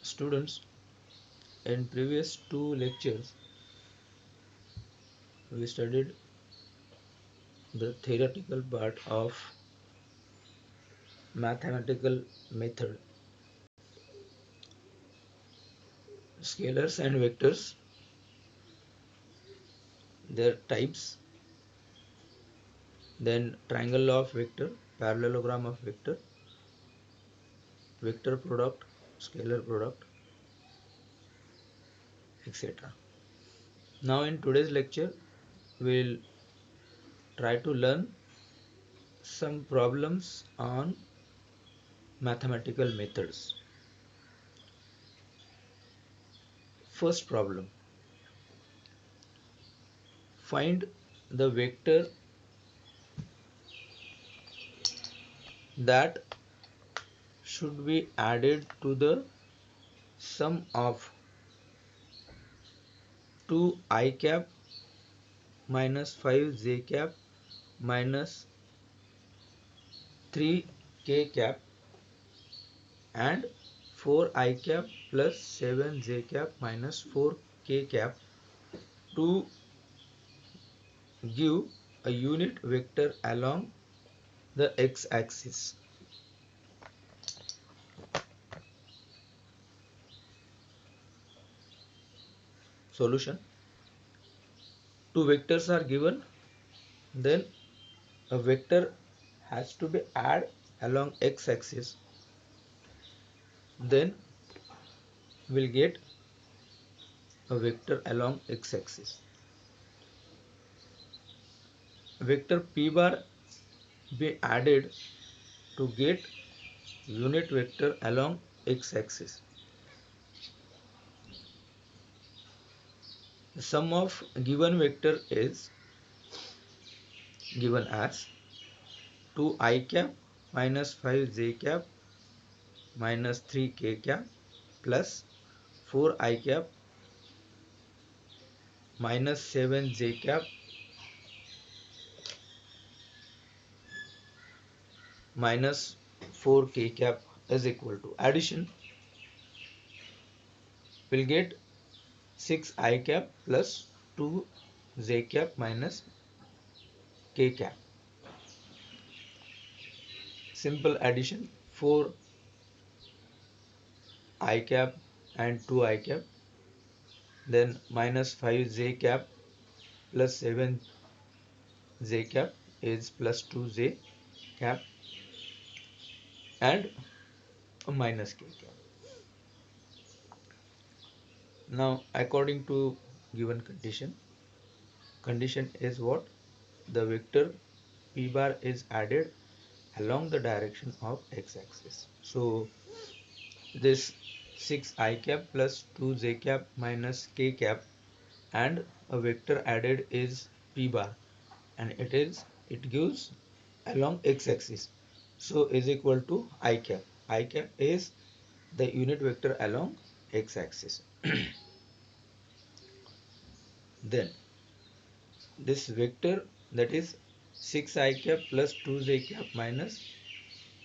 Students, in previous two lectures, we studied the theoretical part of mathematical method, scalars and vectors, their types, then triangle of vector, parallelogram of vector, vector product, scalar product, etc. Now in today's lecture, we'll try to learn some problems on mathematical methods. First problem, find the vector that should be added to the sum of 2 I cap minus 5 j cap minus 3 k cap and 4 I cap plus 7 j cap minus 4 k cap to give a unit vector along the x-axis. Solution: two vectors are given, then a vector has to be added along x-axis, then we'll get a vector along x-axis. Vector p bar be added to get unit vector along x-axis. The sum of given vector is given as 2 I cap minus 5 j cap minus 3 k cap plus 4 I cap minus 7 j cap minus 4 k cap is equal to addition. We'll get 6 I cap plus 2 j cap minus k cap. Simple addition, 4 I cap and 2 I cap, then minus 5 j cap plus 7 j cap is plus 2 j cap and a minus k cap. Now according to given condition is what? The vector p bar is added along the direction of x-axis. So this 6 I cap plus 2 j cap minus k cap and a vector added is p bar, and it gives along x-axis, so is equal to I cap. I cap is the unit vector along x-axis. Then this vector, that is 6 I cap plus 2 j cap minus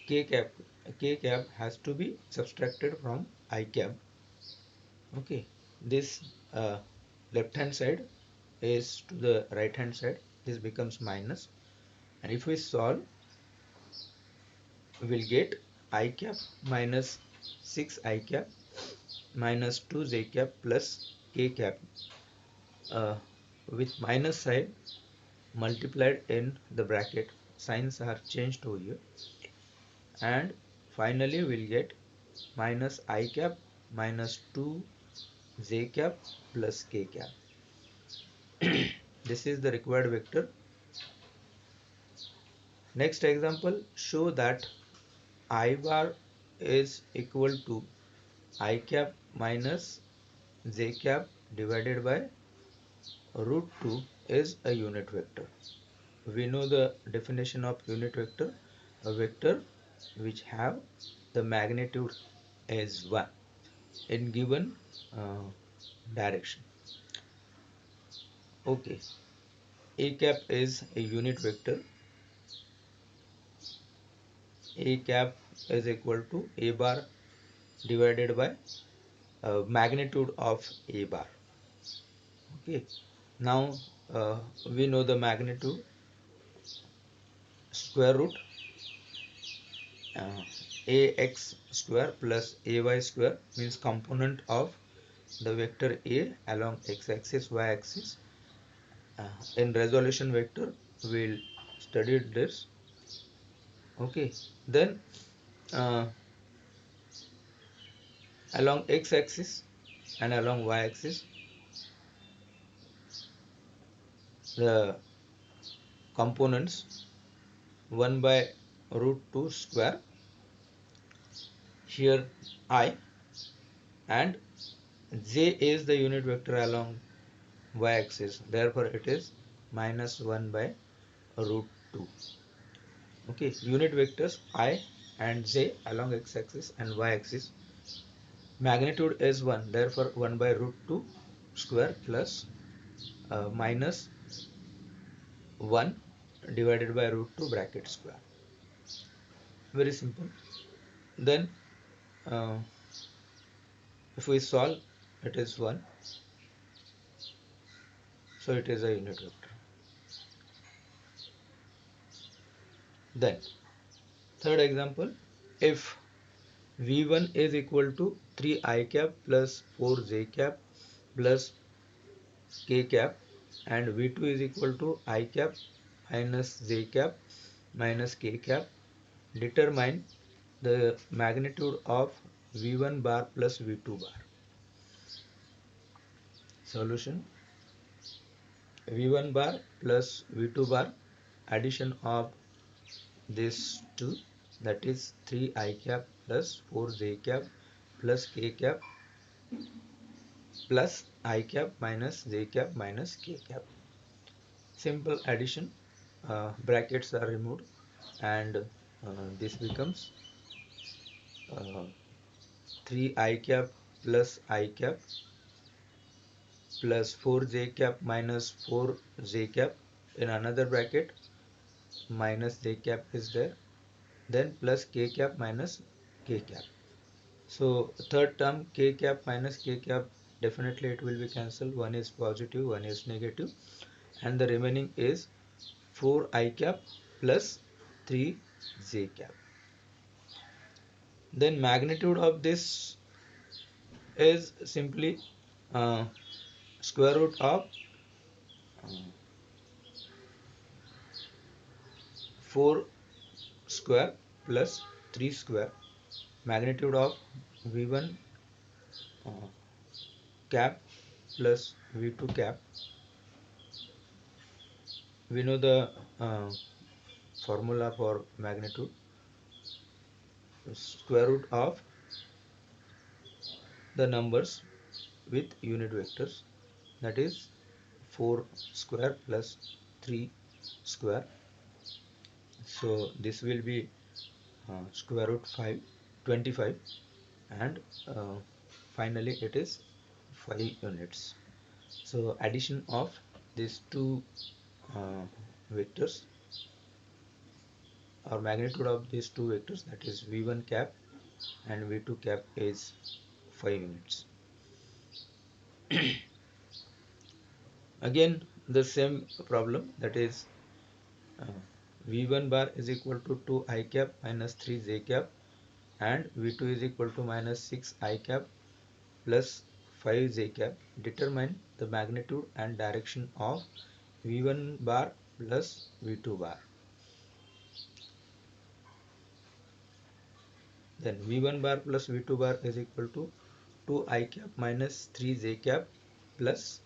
k cap, has to be subtracted from I cap. Okay, this left hand side is to the right hand side, this becomes minus, and if we solve, we'll get I cap minus 6 I cap minus 2 j cap plus k cap with minus sign multiplied in the bracket, signs are changed over here, and finally we'll get minus I cap minus 2 j cap plus k cap. This is the required vector. Next example, show that I bar is equal to I cap minus j cap divided by root 2 is a unit vector. We know the definition of unit vector, a vector which have the magnitude as 1 in given direction. Okay, a cap is a unit vector. A cap is equal to a bar divided by magnitude of A bar. Okay, now we know the magnitude. Square root ax square plus ay square means component of the vector A along x-axis, y-axis. In resolution vector we'll study this. Okay, then uh, along x-axis and along y-axis the components 1 by root 2 square, here I, and j is the unit vector along y-axis, therefore it is minus 1 by root 2. Okay, unit vectors I and j along x-axis and y-axis, magnitude is 1, therefore 1 by root 2 square plus minus 1 divided by root 2 bracket square. Very simple. Then uh, if we solve, it is 1, so it is a unit vector. Then third example, if v1 is equal to 3 I cap plus 4 j cap plus k cap and v2 is equal to I cap minus j cap minus k cap, determine the magnitude of v1 bar plus v2 bar. Solution: v1 bar plus v2 bar, addition of these two, that is 3 I cap plus 4 j cap plus k cap plus I cap minus j cap minus k cap. Simple addition, brackets are removed, and this becomes 3 I cap plus I cap plus 4 j cap minus 4 j cap, in another bracket minus j cap is there, then plus k cap minus k cap. So third term k cap minus k cap, definitely it will be cancelled, one is positive, one is negative, and the remaining is 4 I cap plus 3 j cap. Then magnitude of this is simply uh, square root of uh, 4 square plus 3 square, magnitude of v1 uh, cap plus v2 cap. We know the formula for magnitude, square root of the numbers with unit vectors, that is 4 square plus 3 square, so this will be square root 25, and uh, finally it is 5 units. So addition of these two uh, vectors, or magnitude of these two vectors, that is v1 cap and v2 cap, is 5 units. Again the same problem, that is uh, v1 bar is equal to 2 I cap minus 3 j cap and v2 is equal to minus 6 I cap plus 5 j cap. Determine the magnitude and direction of v1 bar plus v2 bar. Then v1 bar plus v2 bar is equal to 2 I cap minus 3 j cap plus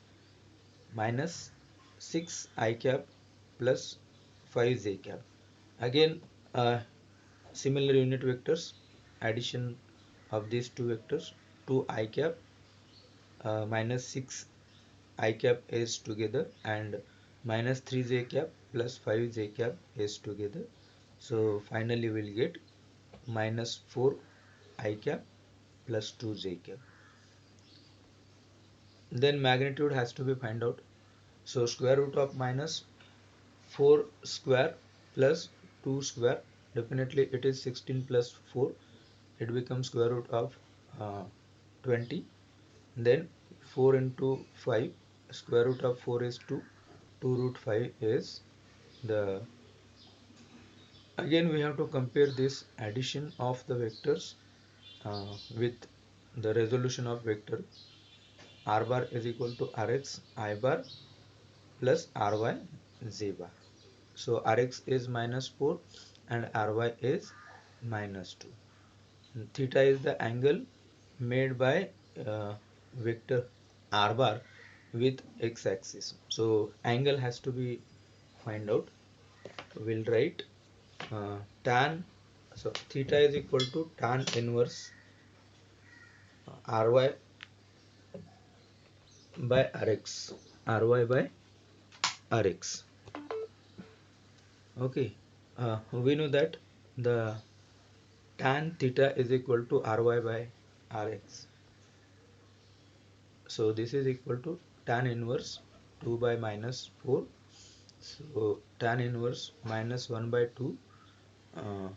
minus 6 I cap plus 5 j cap. Again similar unit vectors, addition of these two vectors, 2 I cap minus 6 I cap is together, and minus 3 j cap plus 5 j cap is together, so finally we'll get minus 4 I cap plus 2 j cap. Then magnitude has to be find out, so square root of minus 4 square plus 2 square, definitely it is 16 plus 4, it becomes square root of 20, then 4 into 5, square root of 4 is 2, 2 root 5 is the, again we have to compare this addition of the vectors with the resolution of vector r bar is equal to rx I bar plus ry z bar. So rx is minus 4 and ry is minus 2. Theta is the angle made by vector r bar with x-axis. So angle has to be find out. We'll write tan, so theta is equal to tan inverse ry by ry by rx. Okay, we know that the tan theta is equal to ry by rx. So this is equal to tan inverse 2 by minus 4. So tan inverse minus 1 by 2 uh,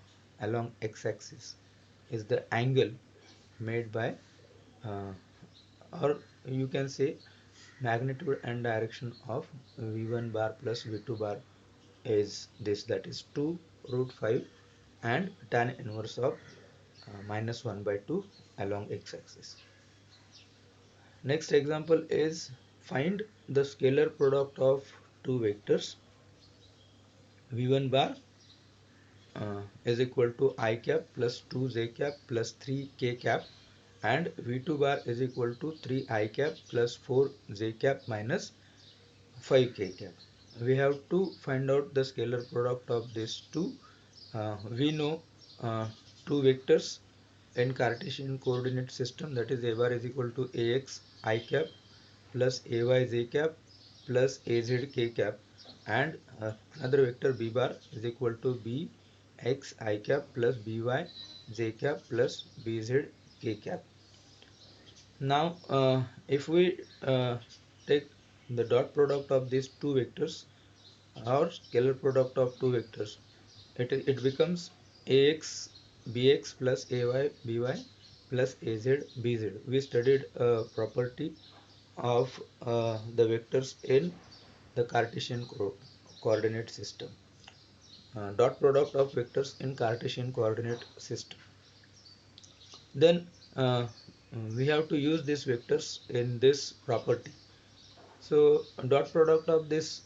along x-axis is the angle made by uh, or you can say magnitude and direction of v1 bar plus v2 bar is this, that is 2 root 5 and tan inverse of minus 1 by 2 along x-axis. Next example is find the scalar product of two vectors v1 bar is equal to I cap plus 2 j cap plus 3 k cap and v2 bar is equal to 3 I cap plus 4 j cap minus 5 k cap. We have to find out the scalar product of these two. We know two vectors in Cartesian coordinate system, that is a bar is equal to ax I cap plus ay j cap plus az k cap and another vector b bar is equal to b x I cap plus by j cap plus bz k cap. Now if we take the dot product of these two vectors or scalar product of two vectors, it becomes ax bx plus ay by plus az bz. We studied a property of the vectors in the Cartesian coordinate system. Dot product of vectors in Cartesian coordinate system. Then we have to use these vectors in this property. So dot product of this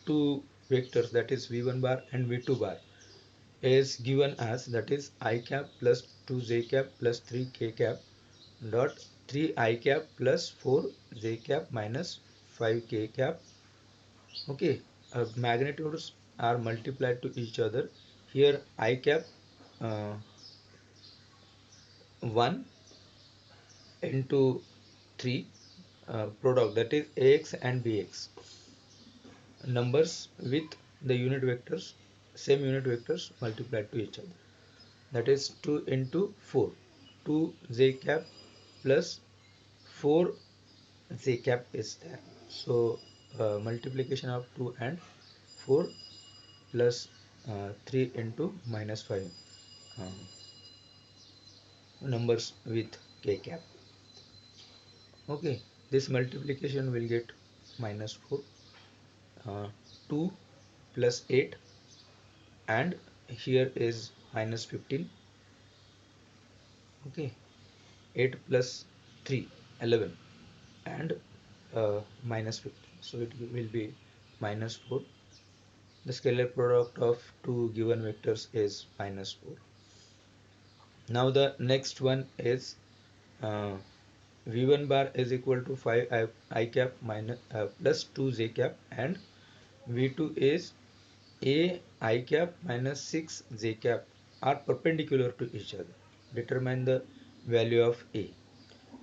two vectors, that is v1 bar and v2 bar, is given as, that is I cap plus 2j cap plus 3k cap dot 3 I cap plus 4j cap minus 5k cap. Okay, magnitudes are multiplied to each other. Here I cap uh, 1 into 3 product, that is ax and bx numbers with the unit vectors, same unit vectors multiplied to each other, that is 2 into 4, 2 j cap plus 4 j cap is there. So multiplication of 2 and 4 plus 3 into minus 5 numbers with k cap. Okay, this multiplication will get minus 4, 2 plus 8 and here is minus 15. Okay, 8 plus 3 11 and minus 15, so it will be minus 4. The scalar product of two given vectors is minus 4. Now the next one is uh, v1 bar is equal to 5 I cap minus plus 2 j cap and v2 is a I cap minus 6 j cap are perpendicular to each other. Determine the value of a.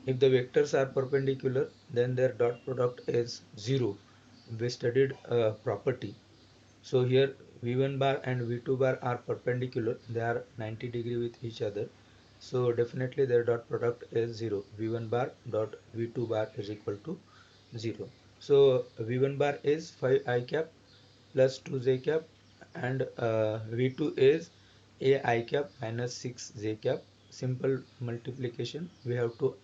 If the vectors are perpendicular, then their dot product is 0. We studied a property. So here v1 bar and v2 bar are perpendicular. They are 90 degree with each other. So definitely their dot product is 0. v1 bar dot v2 bar is equal to 0. So v1 bar is 5 I cap plus 2 j cap and v2 is a I cap minus 6 j cap. Simple multiplication. We have to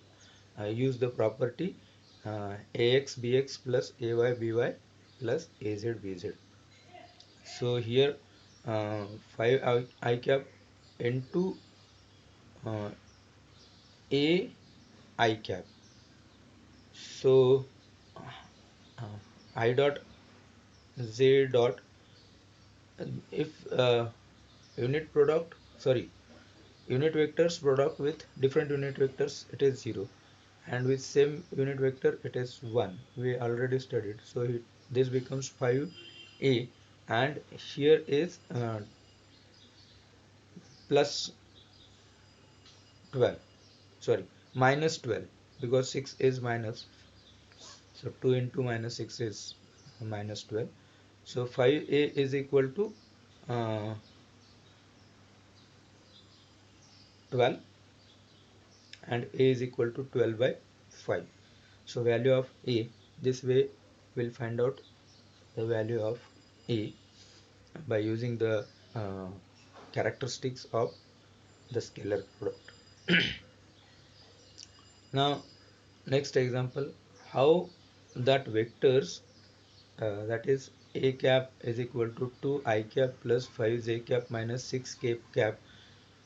use the property ax bx plus ay by plus az bz. So here 5 I cap into uh, a I cap. So uh, I dot z dot, if unit product, sorry, unit vectors product with different unit vectors, it is 0, and with same unit vector it is 1. We already studied. So this becomes 5a, and here is plus 12, sorry, minus 12, because 6 is minus, so 2 into minus 6 is minus 12. So 5a is equal to uh, 12, and a is equal to 12 by 5. So value of a, this way we'll find out the value of a by using the uh, characteristics of the scalar product. Now next example, how that vectors, that is a cap is equal to 2 I cap plus 5 j cap minus 6 k cap,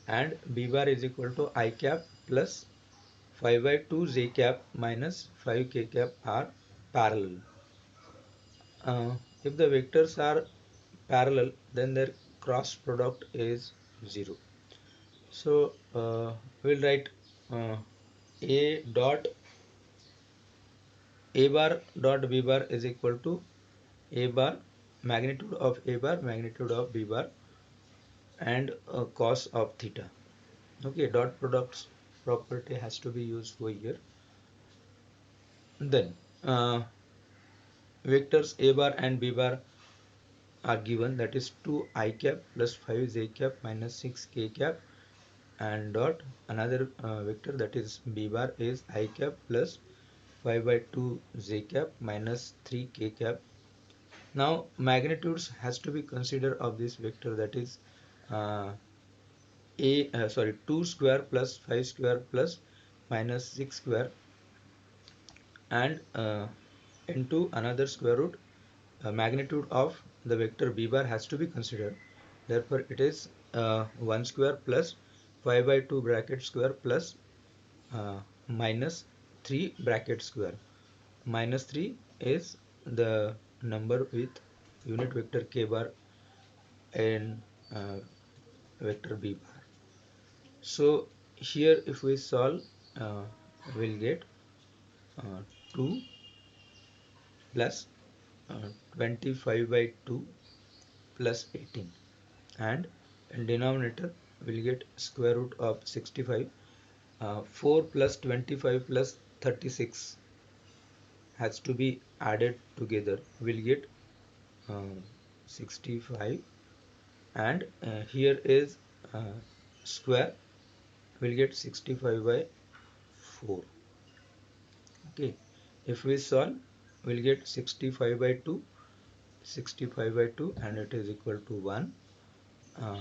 and b bar is equal to I cap plus 5 by 2 j cap minus 5 k cap are parallel. If the vectors are parallel, then their cross product is 0. So we'll write uh, a dot a bar dot b bar is equal to a bar, magnitude of a bar, magnitude of b bar, and cos of theta. Okay, dot products property has to be used over here. Then vectors a bar and b bar are given, that is 2 I cap plus 5 j cap minus 6 k cap, and dot another vector, that is b bar is I cap plus 5 by 2 j cap minus 3 k cap. Now magnitudes has to be considered of this vector, that is uh, 2 square plus 5 square plus minus 6 square, and into another square root. Magnitude of the vector b bar has to be considered, therefore it is 1 square plus 5 by 2 bracket square plus minus 3 bracket square. Minus 3 is the number with unit vector k bar and vector b bar. So here if we solve, uh, we'll get 2 plus 25 by 2 plus 18, and in denominator we'll get square root of 65. 4 plus 25 plus 36 has to be added together, we'll get 65, and here is square, we'll get 65 by 4. Okay, if we solve, we'll get 65 by 2, 65 by 2, and it is equal to 1 uh,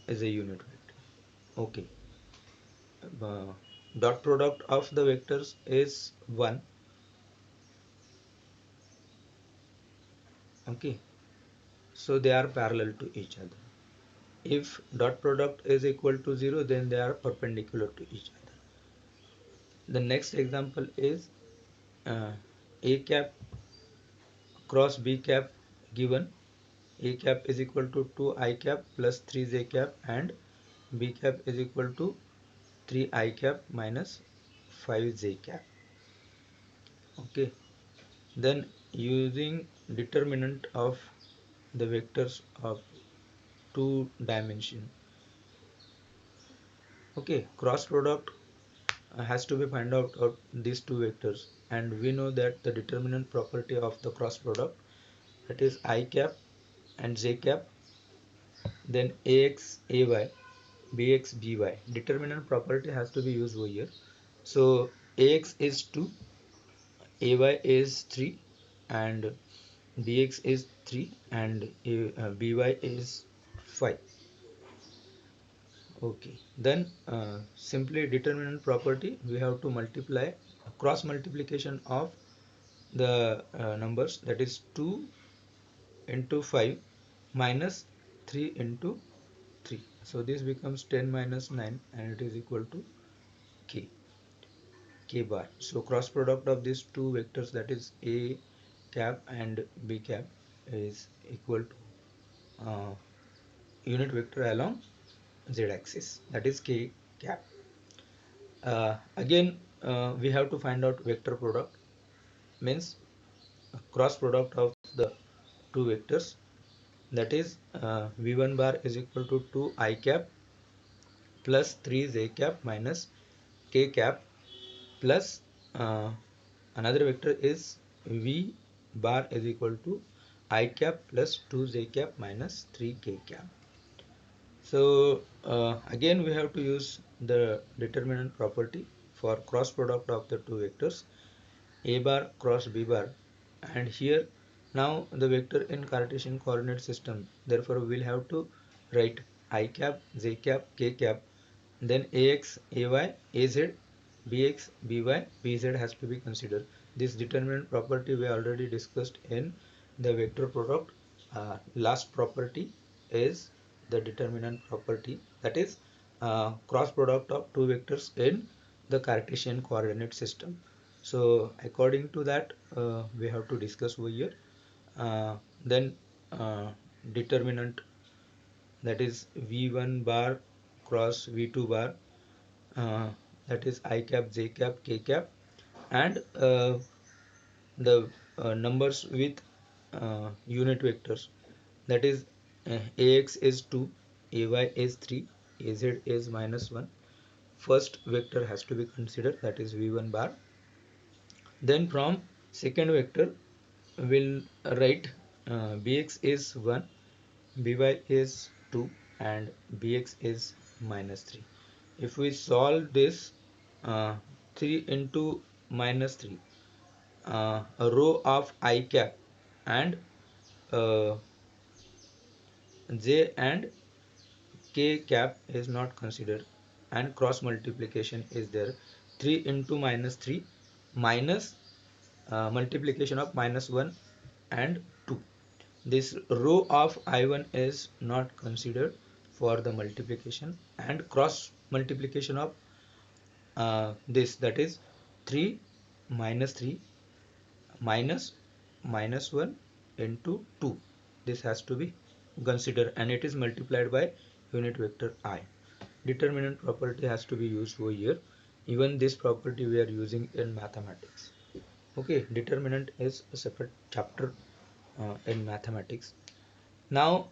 is a unit vector. Okay, uh, dot product of the vectors is 1. Okay, so they are parallel to each other. If dot product is equal to 0, then they are perpendicular to each other. The next example is a cap cross b cap given. A cap is equal to 2 I cap plus 3 j cap, and b cap is equal to 3 I cap minus 5 j cap. Okay, then using determinant of the vectors of two dimension. Okay, cross product has to be find out of these two vectors, and we know that the determinant property of the cross product, that is I cap and j cap, then ax ay bx by. Determinant property has to be used over here. So ax is 2, ay is 3, and bx is 3, and by is 5. Okay, then simply determinant property, we have to multiply cross multiplication of the numbers, that is 2 into 5 minus 3 into 3. So this becomes 10 minus 9 and it is equal to k, k bar. So cross product of these two vectors, that is a cap and b cap, is equal to unit vector along z axis, that is k cap. Again, we have to find out vector product, means cross product of the two vectors, that is v1 bar is equal to 2 I cap plus 3 j cap minus k cap plus another vector is v bar is equal to I cap plus 2 j cap minus 3 k cap. So again we have to use the determinant property for cross product of the two vectors a bar cross b bar, and here now the vector in Cartesian coordinate system, therefore we will have to write I cap, j cap, k cap, then ax, ay, az, bx, by, bz has to be considered. This determinant property we already discussed in the vector product. Last property is the determinant property, that is cross product of two vectors in the Cartesian coordinate system. So according to that, we have to discuss over here. Then determinant, that is v1 bar cross v2 bar, uh, that is I cap, j cap, k cap, and the numbers with unit vectors, that is ax is 2, ay is 3, az is minus 1. First vector has to be considered, that is v1 bar. Then from second vector we'll write bx is 1, by is 2, and bx is minus 3. If we solve this, 3 into minus 3, a row of I cap and uh, j and k cap is not considered, and cross multiplication is there. 3 into minus 3 minus multiplication of minus 1 and 2. This row of I1 is not considered for the multiplication, and cross multiplication of this, that is 3 minus 3 minus minus 1 into 2. This has to be considered and it is multiplied by unit vector I. Determinant property has to be used over here. Even this property we are using in mathematics. Okay, determinant is a separate chapter in mathematics. Now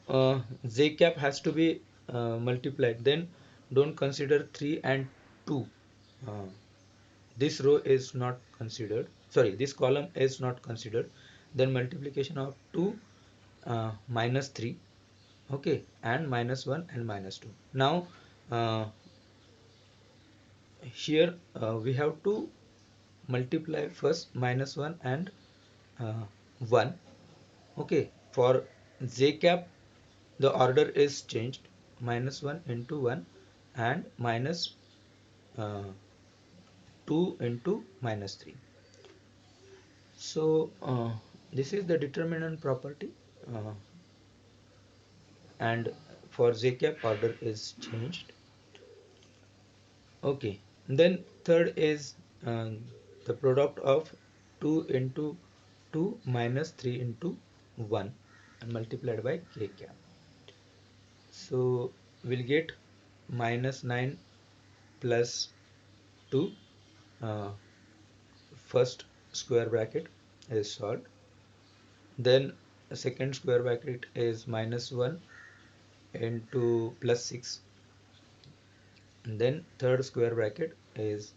j cap has to be multiplied, then don't consider 3 and 2. uh, this row is not considered, sorry, this column is not considered. Then multiplication of 2 minus 3, okay, and minus 1 and minus 2. Now uh, here we have to multiply first minus 1 and uh, 1. Okay, for j cap the order is changed, minus 1 into 1 and minus uh, 2 into minus 3. So this is the determinant property, uh, and for j cap order is changed. Okay, then third is the product of 2 into 2 minus 3 into 1 and multiplied by k cap. So we'll get minus 9 plus 2, uh, first square bracket is solved. Then the second square bracket is minus 1 into plus 6. And then third square bracket is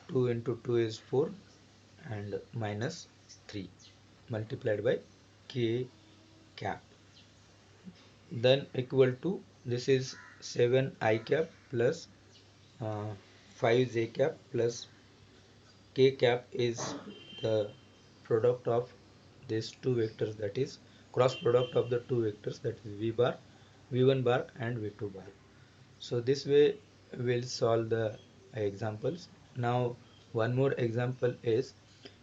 2 into 2 is 4 and minus 3 multiplied by k cap. Then equal to, this is 7 I cap plus 5 j cap plus k cap is the product of these two vectors, that is cross product of the two vectors, that is v bar, v1 bar and v2 bar. So this way we'll solve the examples. Now one more example is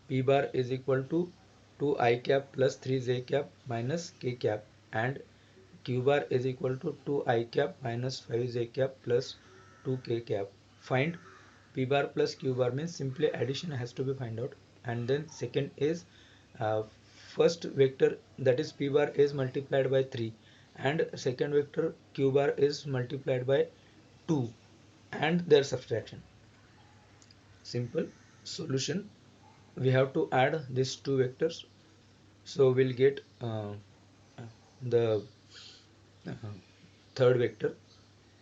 p bar is equal to 2 I cap plus 3 j cap minus k cap, and q bar is equal to 2 I cap minus 5 j cap plus 2 k cap. Find p bar plus q bar, means simply addition has to be find out. And then second is uh, first vector, that is p bar, is multiplied by 3, and second vector q bar is multiplied by 2, and their subtraction. Simple solution, we have to add these two vectors, so we'll get the uh, third vector,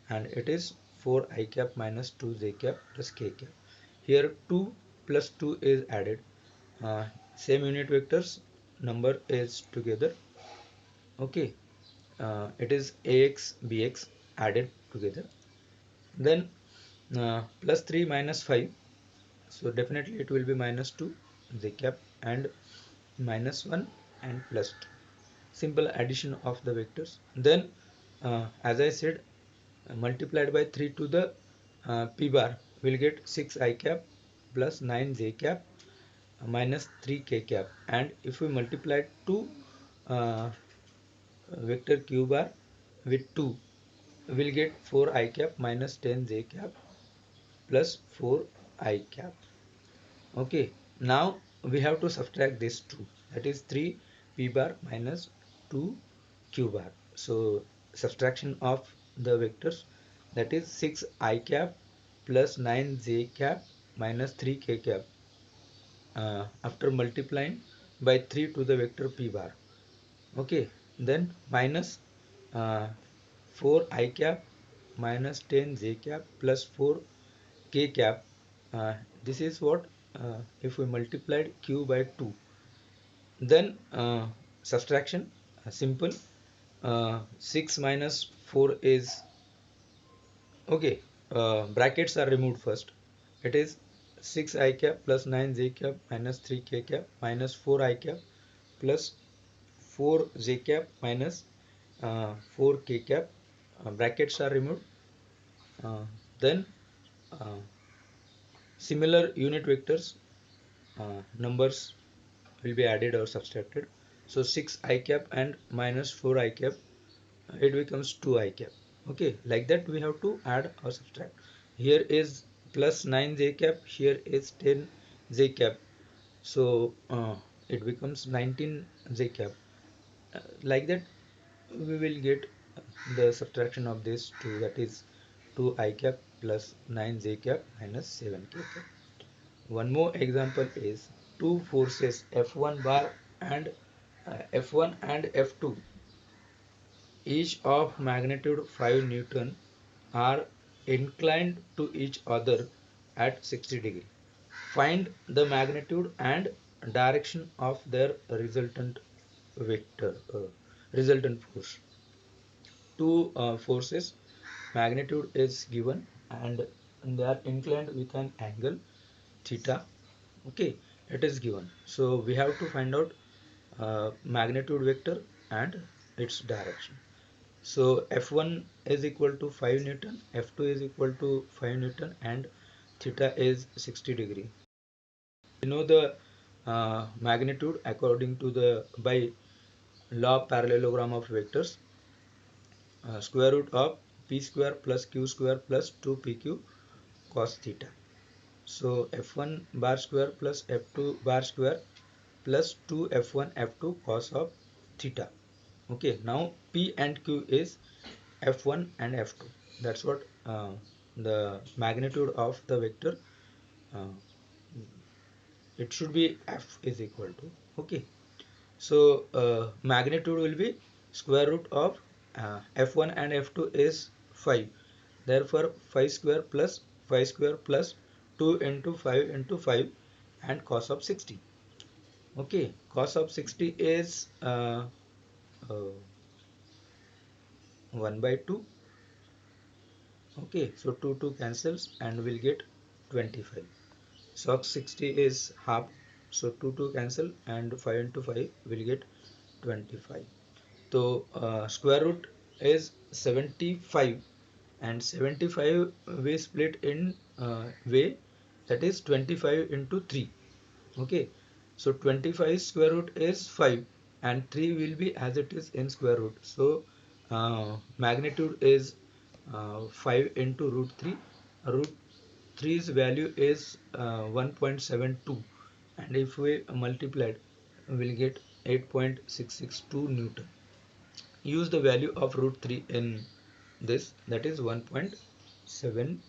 and it is 4 I cap minus 2 j cap plus k cap. Here 2 plus 2 is added, uh, same unit vectors, number is together. Okay, it is ax bx added together. Then plus 3 minus 5, so definitely it will be minus 2 j cap, and minus 1 and plus 2. Simple addition of the vectors. Then as I said, multiplied by 3 to the p bar, will get 6 I cap plus 9 j cap minus 3 k cap, and if we multiply 2 uh, vector q bar with 2, we'll get 4 I cap minus 10 j cap plus 4 I cap. Okay, now we have to subtract this 2, that is 3 p bar minus 2 q bar. So subtraction of the vectors, that is 6 I cap plus 9 j cap minus 3 k cap, after multiplying by 3 to the vector p bar. Okay, then minus uh, 4 I cap minus 10 j cap plus 4 k cap. uh, this is what, if we multiplied q by 2, then subtraction, simple, 6 minus 4 is, okay, brackets are removed first. It is 6 I cap plus 9 j cap minus 3 k cap minus 4 I cap plus 4 j cap minus 4 k cap. Brackets are removed. Then uh, similar unit vectors, numbers will be added or subtracted. So 6 I cap and minus 4 I cap, it becomes 2 I cap. Okay, like that we have to add or subtract. Here is plus 9 j cap, here is 10 j cap, so it becomes 19 j cap. Like that we will get the subtraction of this 2, that is 2 I cap plus 9 j cap minus 7 k cap. One more example is two forces F1 bar and F1 and F2, each of magnitude 5 Newton, are inclined to each other at 60 degree. Find the magnitude and direction of their resultant force. Two forces, magnitude is given, and they are inclined with an angle theta. Okay, it is given, so we have to find out magnitude vector and its direction. So F1 is equal to 5 Newton, F2 is equal to 5 Newton, and theta is 60 degree. We know the magnitude according to the by law of parallelogram of vectors, square root of p square plus q square plus 2pq cos theta. So f1 bar square plus f2 bar square plus 2 f1 f2 cos of theta. Okay, now p and q is f1 and f2. That's what the magnitude of the vector, uh, it should be f is equal to. Okay, so magnitude will be square root of f1 and f2 is 5. Therefore 5 square plus 5 square plus 2 into 5 into 5 and cos of 60. Okay, cos of 60 is uh, 1 by 2. Okay, so 2 2 cancels and we'll get 25. So 60 is half, so 2 2 cancel and 5 into 5 will get 25. So square root is 75 and 75 we split in way, that is 25 into 3. Okay, so 25 square root is 5 and 3 will be as it is in square root. So magnitude is 5 into root 3. Root 3's value is 1.72, and if we multiply it, we'll get 8.662 Newton. Use the value of root 3 in this, that is 1.72.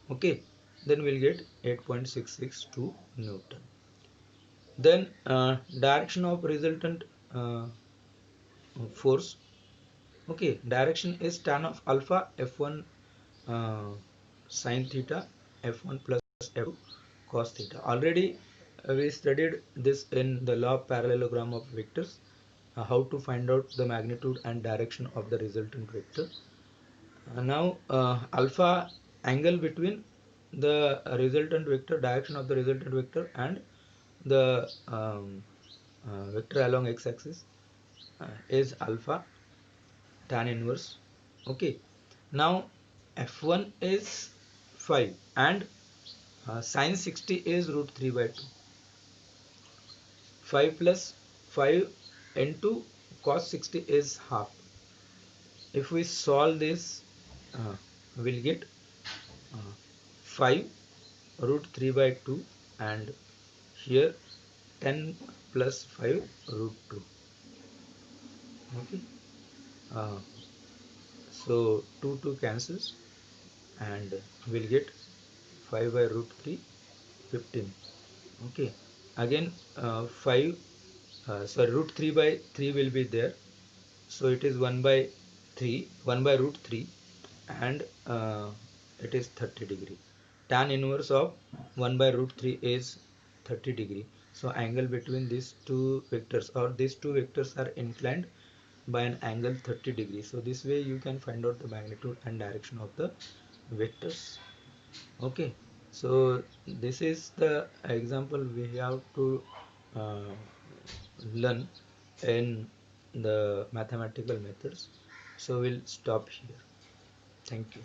Okay, then we'll get 8.662 Newton. Then direction of resultant force. Okay, direction is tan of alpha f1 uh, sine theta f1 plus f2 cos theta. Already we studied this in the law of parallelogram of vectors, how to find out the magnitude and direction of the resultant vector. Now alpha angle between the resultant vector, direction of the resultant vector, and the vector along x-axis is alpha tan inverse. Okay, now f1 is 5 and sine 60 is root 3 by 2. 5 plus 5 into cos 60 is half. If we solve this, we'll get 5 root 3 by 2, and here 10 plus 5 root 2. Okay, uh, so 2 cancels, and we'll get 5 by root 3, 15. Okay, again 5, sorry, root 3 by 3 will be there, so it is 1 by 3, 1 by root 3, and it is 30 degree. Tan inverse of 1 by root 3 is 30 degree. So angle between these two vectors, or these two vectors, are inclined by an angle 30 degree. So this way you can find out the magnitude and direction of the vectors. Okay, so this is the example we have to uh, learn in the mathematical methods. So we'll stop here. Thank you.